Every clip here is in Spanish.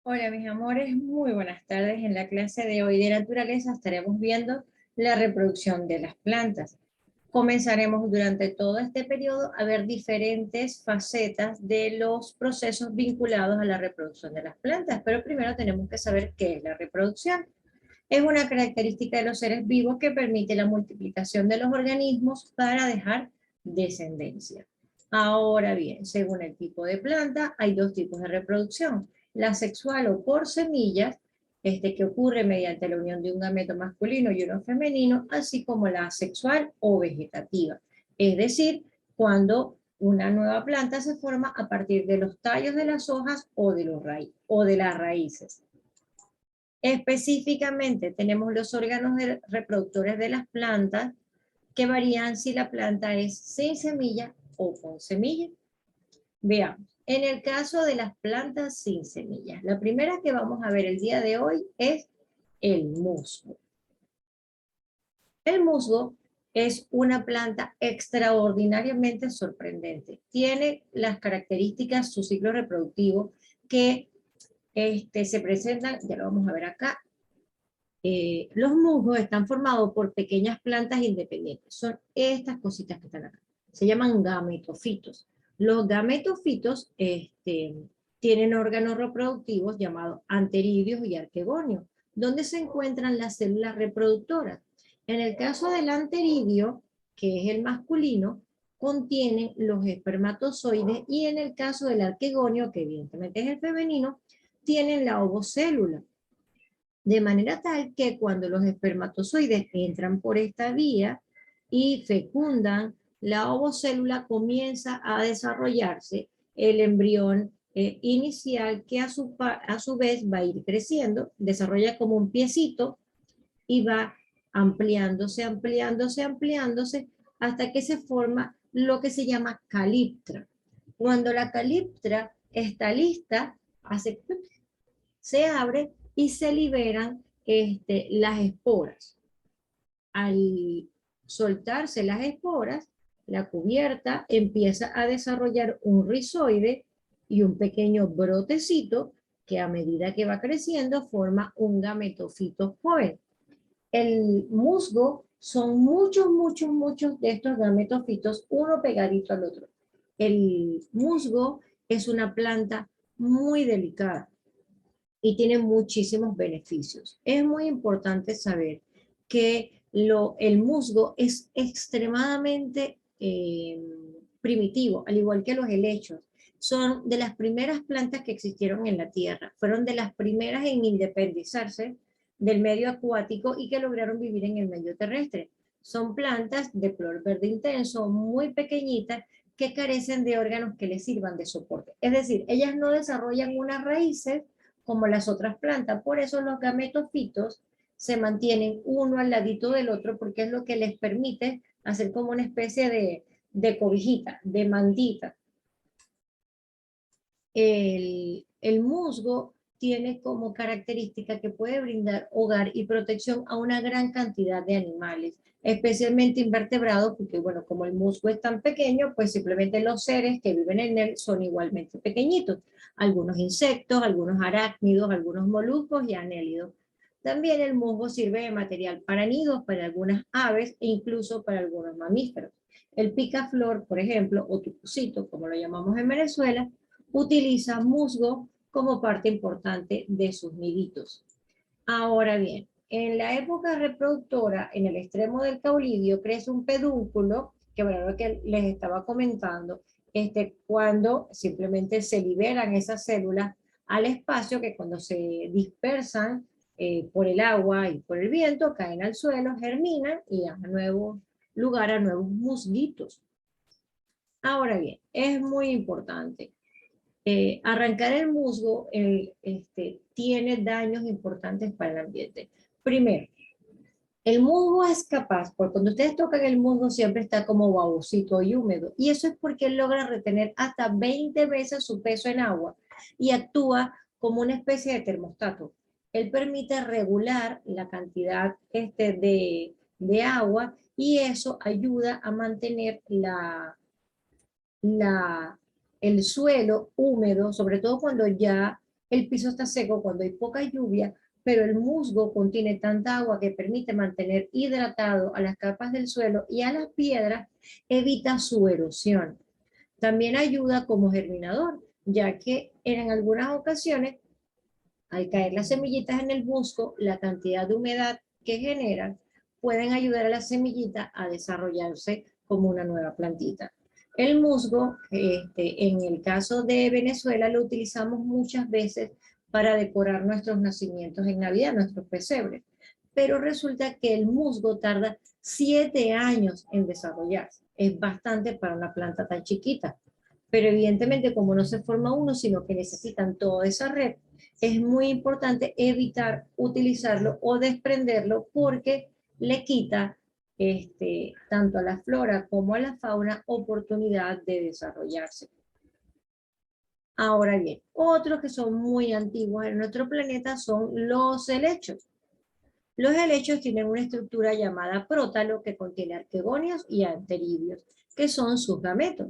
Hola mis amores, muy buenas tardes. En la clase de hoy de naturaleza estaremos viendo la reproducción de las plantas. Comenzaremos durante todo este periodo a ver diferentes facetas de los procesos vinculados a la reproducción de las plantas, pero primero tenemos que saber qué es la reproducción. Es una característica de los seres vivos que permite la multiplicación de los organismos para dejar descendencia. Ahora bien, según el tipo de planta, hay dos tipos de reproducción. La sexual o por semillas, que ocurre mediante la unión de un gameto masculino y uno femenino, así como la asexual o vegetativa. Es decir, cuando una nueva planta se forma a partir de los tallos de las hojas o de las raíces. Específicamente tenemos los órganos reproductores de las plantas que varían si la planta es sin semilla o con semilla. Veamos, en el caso de las plantas sin semillas, la primera que vamos a ver el día de hoy es el musgo. El musgo es una planta extraordinariamente sorprendente. Tiene las características, su ciclo reproductivo, que se presentan, ya lo vamos a ver acá. Los musgos están formados por pequeñas plantas independientes. Son estas cositas que están acá. Se llaman gametofitos. Los gametofitos tienen órganos reproductivos llamados anteridios y arquegonios, donde se encuentran las células reproductoras. En el caso del anteridio, que es el masculino, contienen los espermatozoides, y en el caso del arquegonio, que evidentemente es el femenino, tienen la ovocélula. De manera tal que cuando los espermatozoides entran por esta vía y fecundan, la ovocélula comienza a desarrollarse el embrión inicial, que a su vez va a ir creciendo, desarrolla como un piecito y va ampliándose, ampliándose, ampliándose, hasta que se forma lo que se llama caliptra. Cuando la caliptra está lista, se abre y se liberan las esporas. Al soltarse las esporas, la cubierta empieza a desarrollar un rizoide y un pequeño brotecito que a medida que va creciendo forma un gametofito joven. El musgo son muchos, muchos, muchos de estos gametofitos, uno pegadito al otro. El musgo es una planta muy delicada y tiene muchísimos beneficios. Es muy importante saber que el musgo es extremadamente primitivo, al igual que los helechos. Son de las primeras plantas que existieron en la Tierra. Fueron de las primeras en independizarse del medio acuático y que lograron vivir en el medio terrestre. Son plantas de color verde intenso, muy pequeñitas, que carecen de órganos que les sirvan de soporte. Es decir, ellas no desarrollan unas raíces como las otras plantas. Por eso los gametofitos se mantienen uno al ladito del otro, porque es lo que les permite hacer como una especie de cobijita, de mantita. El musgo tiene como característica que puede brindar hogar y protección a una gran cantidad de animales, especialmente invertebrados, porque bueno, como el musgo es tan pequeño, pues simplemente los seres que viven en él son igualmente pequeñitos. Algunos insectos, algunos arácnidos, algunos moluscos y anélidos. También el musgo sirve de material para nidos, para algunas aves e incluso para algunos mamíferos. El picaflor, por ejemplo, o tucucito, como lo llamamos en Venezuela, utiliza musgo como parte importante de sus niditos. Ahora bien, en la época reproductora, en el extremo del caulidio, crece un pedúnculo, que bueno, lo que les estaba comentando, cuando simplemente se liberan esas células al espacio, que cuando se dispersan por el agua y por el viento, caen al suelo, germinan y dan nuevo lugar a nuevos musguitos. Ahora bien, es muy importante arrancar el musgo tiene daños importantes para el ambiente. Primero, el musgo es capaz, porque cuando ustedes tocan el musgo siempre está como babosito y húmedo, y eso es porque él logra retener hasta 20 veces su peso en agua y actúa como una especie de termostato. Él permite regular la cantidad de agua, y eso ayuda a mantener la, el suelo húmedo, sobre todo cuando ya el piso está seco cuando hay poca lluvia, pero el musgo contiene tanta agua que permite mantener hidratado a las capas del suelo y a las piedras, evita su erosión. También ayuda como germinador, ya que en algunas ocasiones, al caer las semillitas en el musgo, la cantidad de humedad que generan pueden ayudar a la semillita a desarrollarse como una nueva plantita. El musgo, en el caso de Venezuela, lo utilizamos muchas veces para decorar nuestros nacimientos en Navidad, nuestros pesebres. Pero resulta que el musgo tarda 7 años en desarrollarse. Es bastante para una planta tan chiquita. Pero evidentemente, como no se forma uno, sino que necesitan toda esa red, es muy importante evitar utilizarlo o desprenderlo porque le quita tanto a la flora como a la fauna oportunidad de desarrollarse. Ahora bien, otros que son muy antiguos en nuestro planeta son los helechos. Los helechos tienen una estructura llamada prótalo que contiene arquegonios y anteridios, que son sus gametos.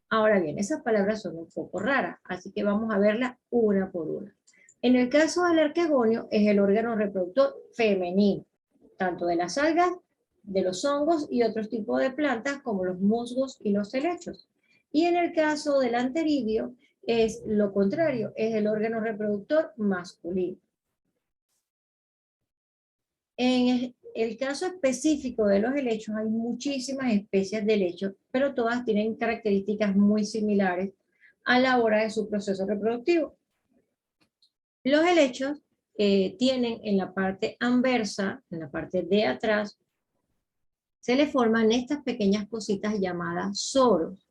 Ahora bien, esas palabras son un poco raras, así que vamos a verlas una por una. En el caso del arquegonio, es el órgano reproductor femenino, tanto de las algas, de los hongos y otros tipos de plantas como los musgos y los helechos. Y en el caso del anteridio, es lo contrario, es el órgano reproductor masculino. En el caso específico de los helechos, hay muchísimas especies de helechos, pero todas tienen características muy similares a la hora de su proceso reproductivo. Los helechos tienen en la parte anversa, en la parte de atrás, se le forman estas pequeñas cositas llamadas soros.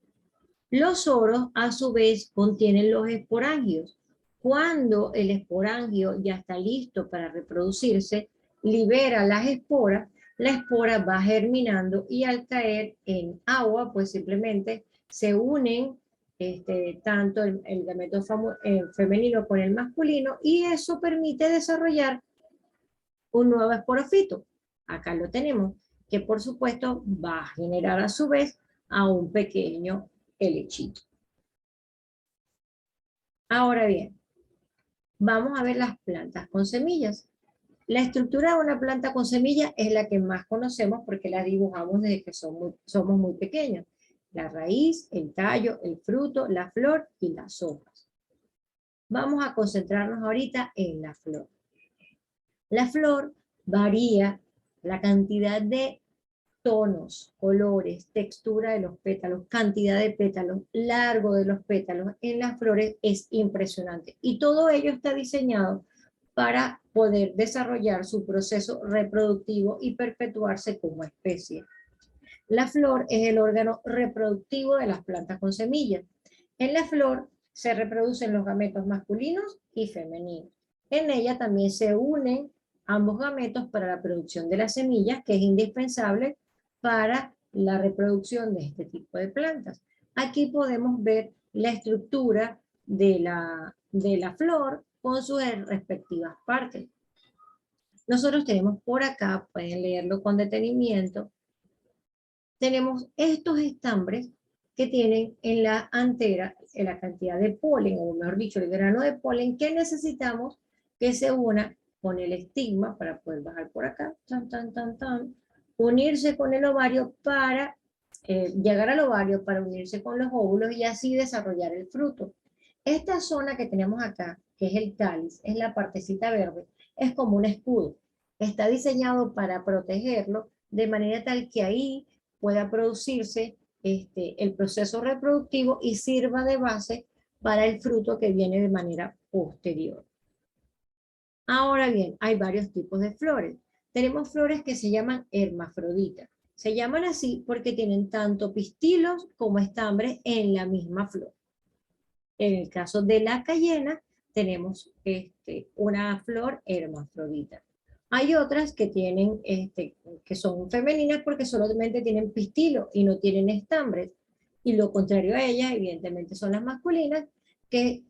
Los soros, a su vez, contienen los esporangios. Cuando el esporangio ya está listo para reproducirse, libera las esporas, la espora va germinando y al caer en agua, pues simplemente se unen tanto el gameto femenino con el masculino y eso permite desarrollar un nuevo esporofito. Acá lo tenemos, que por supuesto va a generar a su vez a un pequeño helechito. Ahora bien, vamos a ver las plantas con semillas. La estructura de una planta con semillas es la que más conocemos porque la dibujamos desde que somos muy pequeños. La raíz, el tallo, el fruto, la flor y las hojas. Vamos a concentrarnos ahorita en la flor. La flor varía la cantidad de tonos, colores, textura de los pétalos, cantidad de pétalos, largo de los pétalos en las flores es impresionante. Y todo ello está diseñado para poder desarrollar su proceso reproductivo y perpetuarse como especie. La flor es el órgano reproductivo de las plantas con semillas. En la flor se reproducen los gametos masculinos y femeninos. En ella también se unen ambos gametos para la producción de las semillas, que es indispensable para la reproducción de este tipo de plantas. Aquí podemos ver la estructura de la flor con sus respectivas partes. Nosotros tenemos por acá, pueden leerlo con detenimiento, tenemos estos estambres que tienen en la antera la cantidad de polen, o mejor dicho, el grano de polen que necesitamos que se una con el estigma para poder bajar por acá, tan, tan, tan, tan, unirse con el ovario para llegar al ovario para unirse con los óvulos y así desarrollar el fruto. Esta zona que tenemos acá, que es el cáliz, es la partecita verde, es como un escudo. Está diseñado para protegerlo de manera tal que ahí pueda producirse el proceso reproductivo y sirva de base para el fruto que viene de manera posterior. Ahora bien, hay varios tipos de flores. Tenemos flores que se llaman hermafroditas. Se llaman así porque tienen tanto pistilos como estambres en la misma flor. En el caso de la cayena, tenemos una flor hermafrodita. Hay otras que tienen, que son femeninas porque solamente tienen pistilo y no tienen estambres. Y lo contrario a ellas, evidentemente, son las masculinas que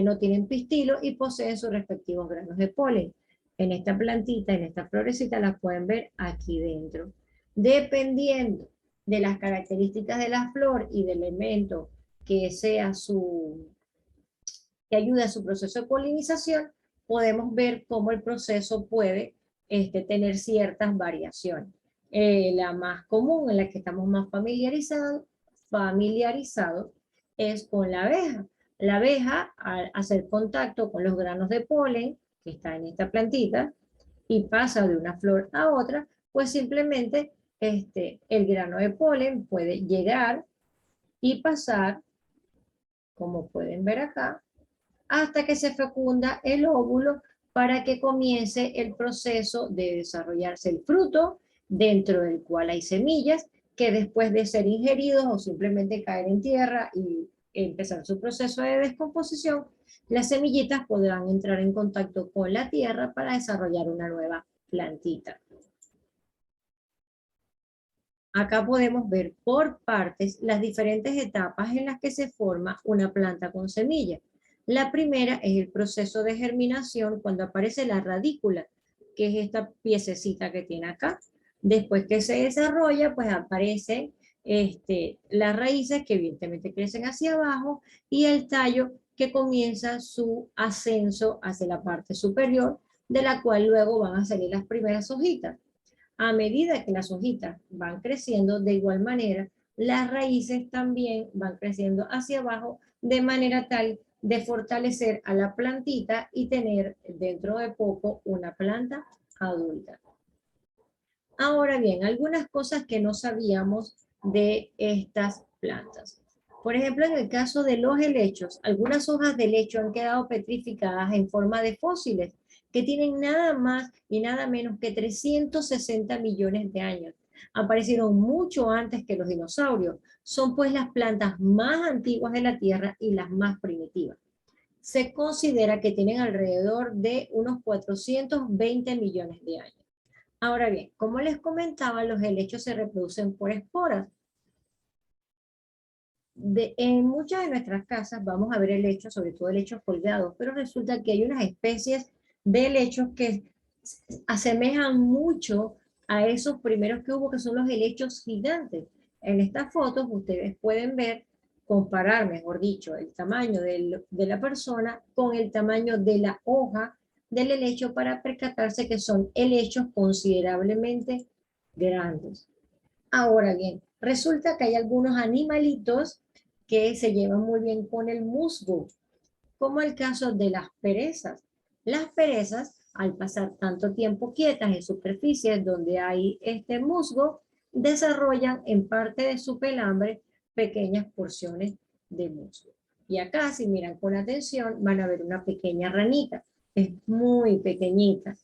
no tienen pistilo y poseen sus respectivos granos de polen. En esta plantita, en esta florecita, las pueden ver aquí dentro. Dependiendo de las características de la flor y del elemento que sea que ayuda a su proceso de polinización, podemos ver cómo el proceso puede tener ciertas variaciones. La más común, en la que estamos más familiarizados, es con la abeja. La abeja, al hacer contacto con los granos de polen que está en esta plantita y pasa de una flor a otra, pues simplemente el grano de polen puede llegar y pasar, como pueden ver acá, hasta que se fecunda el óvulo para que comience el proceso de desarrollarse el fruto, dentro del cual hay semillas que después de ser ingeridos o simplemente caer en tierra y empezar su proceso de descomposición, las semillitas podrán entrar en contacto con la tierra para desarrollar una nueva plantita. Acá podemos ver por partes las diferentes etapas en las que se forma una planta con semilla. La primera es el proceso de germinación, cuando aparece la radícula, que es esta piececita que tiene acá. Después que se desarrolla, pues aparecen las raíces que evidentemente crecen hacia abajo y el tallo que comienza su ascenso hacia la parte superior, de la cual luego van a salir las primeras hojitas. A medida que las hojitas van creciendo, de igual manera, las raíces también van creciendo hacia abajo, de manera tal de fortalecer a la plantita y tener dentro de poco una planta adulta. Ahora bien, algunas cosas que no sabíamos de estas plantas. Por ejemplo, en el caso de los helechos, algunas hojas de helecho han quedado petrificadas en forma de fósiles que tienen nada más y nada menos que 360 millones de años. Aparecieron mucho antes que los dinosaurios. Son pues las plantas más antiguas de la Tierra y las más primitivas. Se considera que tienen alrededor de unos 420 millones de años. Ahora bien, como les comentaba, los helechos se reproducen por esporas. En muchas de nuestras casas vamos a ver helechos, sobre todo helechos colgados, pero resulta que hay unas especies de helechos que asemejan mucho a esos primeros que hubo, que son los helechos gigantes. En estas fotos ustedes pueden ver, comparar, mejor dicho, el tamaño de la persona con el tamaño de la hoja del helecho para percatarse que son helechos considerablemente grandes. Ahora bien, resulta que hay algunos animalitos que se llevan muy bien con el musgo, como el caso de las perezas. Las perezas, al pasar tanto tiempo quietas en superficies donde hay este musgo, desarrollan en parte de su pelambre pequeñas porciones de musgo. Y acá, si miran con atención, van a ver una pequeña ranita. Es muy pequeñita.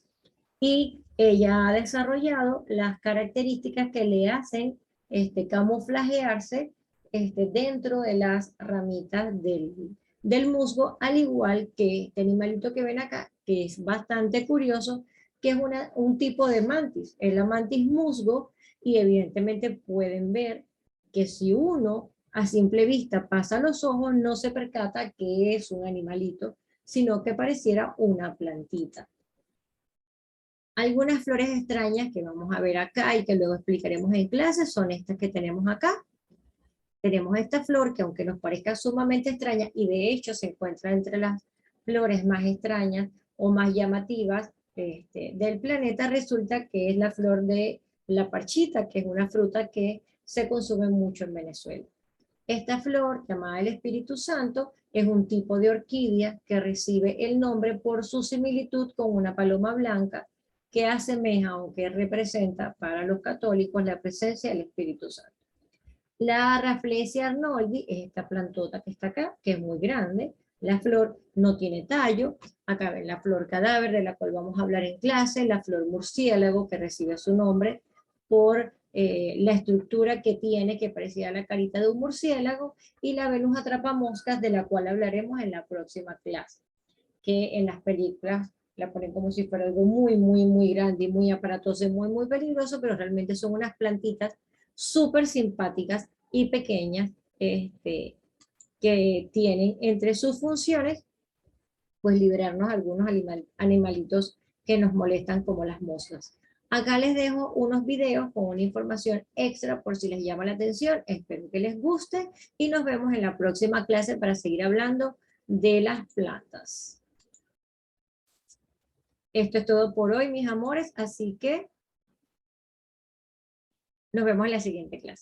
Y ella ha desarrollado las características que le hacen camuflajearse dentro de las ramitas del musgo, al igual que este animalito que ven acá, que es bastante curioso, que es un tipo de mantis, es la mantis musgo, y evidentemente pueden ver que si uno a simple vista pasa los ojos, no se percata que es un animalito, sino que pareciera una plantita. Algunas flores extrañas que vamos a ver acá y que luego explicaremos en clase son estas que tenemos acá. Tenemos esta flor que, aunque nos parezca sumamente extraña, y de hecho se encuentra entre las flores más extrañas o más llamativas del planeta, resulta que es la flor de la parchita, que es una fruta que se consume mucho en Venezuela. Esta flor, llamada el Espíritu Santo, es un tipo de orquídea que recibe el nombre por su similitud con una paloma blanca que asemeja o que representa para los católicos la presencia del Espíritu Santo. La Rafflesia arnoldi es esta plantota que está acá, que es muy grande. La flor no tiene tallo. Acá ven la flor cadáver, de la cual vamos a hablar en clase. La flor murciélago, que recibe su nombre por la estructura que tiene, que parecía la carita de un murciélago. Y la Venus atrapamoscas, de la cual hablaremos en la próxima clase, que en las películas la ponen como si fuera algo muy, muy, muy grande y muy aparatoso y muy, muy peligroso, pero realmente son unas plantitas súper simpáticas y pequeñas que tienen entre sus funciones pues liberarnos algunos animalitos que nos molestan como las moscas. Acá les dejo unos videos con una información extra por si les llama la atención. Espero que les guste y nos vemos en la próxima clase para seguir hablando de las plantas. Esto es todo por hoy, mis amores, así que nos vemos en la siguiente clase.